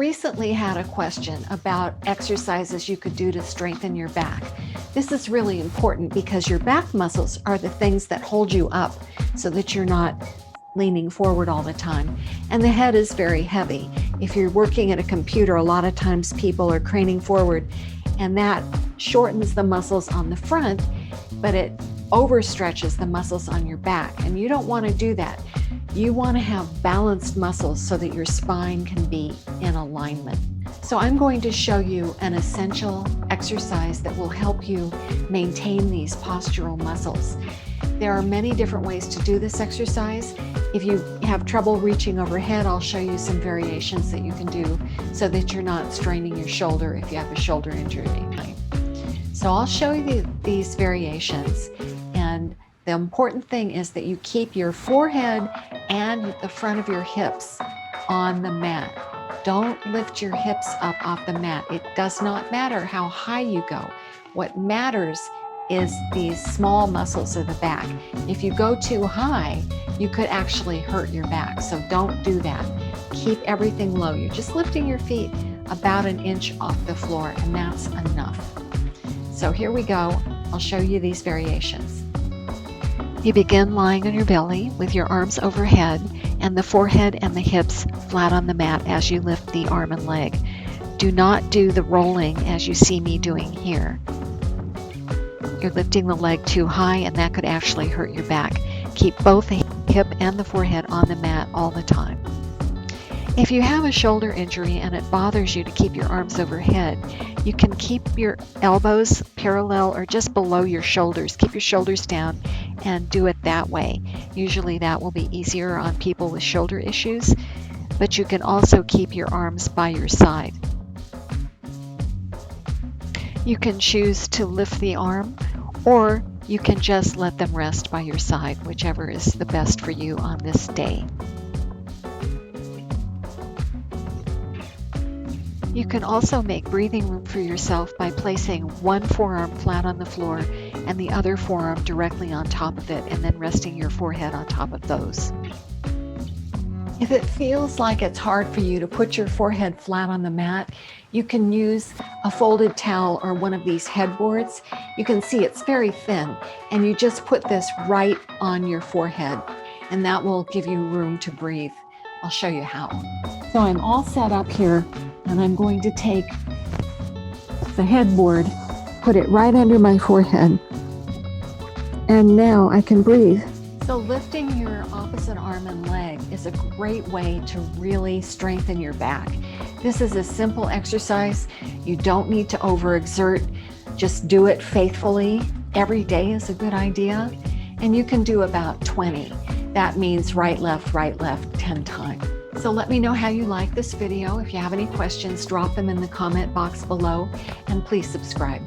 recently had a question about exercises you could do to strengthen your back. This is really important because your back muscles are the things that hold you up so that you're not leaning forward all the time. And the head is very heavy. If you're working at a computer, a lot of times people are craning forward, and that shortens the muscles on the front, but it overstretches the muscles on your back. And you don't want to do that. You want to have balanced muscles so that your spine can be in alignment. So I'm going to show you an essential exercise that will help you maintain these postural muscles. There are many different ways to do this exercise. If you have trouble reaching overhead, I'll show you some variations that you can do so that you're not straining your shoulder if you have a shoulder injury. So I'll show you these variations, and the important thing is that you keep your forehead and the front of your hips on the mat. Don't lift your hips up off the mat. It does not matter how high you go. What matters is these small muscles of the back. If you go too high, you could actually hurt your back. So don't do that. Keep everything low. You're just lifting your feet about an inch off the floor, and that's enough. So here we go. I'll show you these variations. You begin lying on your belly with your arms overhead and the forehead and the hips flat on the mat as you lift the arm and leg. Do not do the rolling as you see me doing here. You're lifting the leg too high, and that could actually hurt your back. Keep both the hip and the forehead on the mat all the time. If you have a shoulder injury and it bothers you to keep your arms overhead, you can keep your elbows parallel or just below your shoulders. Keep your shoulders down and do it that way. Usually that will be easier on people with shoulder issues, but you can also keep your arms by your side. You can choose to lift the arm, or you can just let them rest by your side, whichever is the best for you on this day. You can also make breathing room for yourself by placing one forearm flat on the floor and the other forearm directly on top of it, and then resting your forehead on top of those. If it feels like it's hard for you to put your forehead flat on the mat, you can use a folded towel or one of these headboards. You can see it's very thin, and you just put this right on your forehead, and that will give you room to breathe. I'll show you how. So I'm all set up here, and I'm going to take the headboard, put it right under my forehead, and now I can breathe. So lifting your opposite arm and leg is a great way to really strengthen your back. This is a simple exercise. You don't need to overexert. Just do it faithfully. Every day is a good idea. And you can do about 20. That means right, left, 10 times. So let me know how you like this video. If you have any questions, drop them in the comment box below, and please subscribe.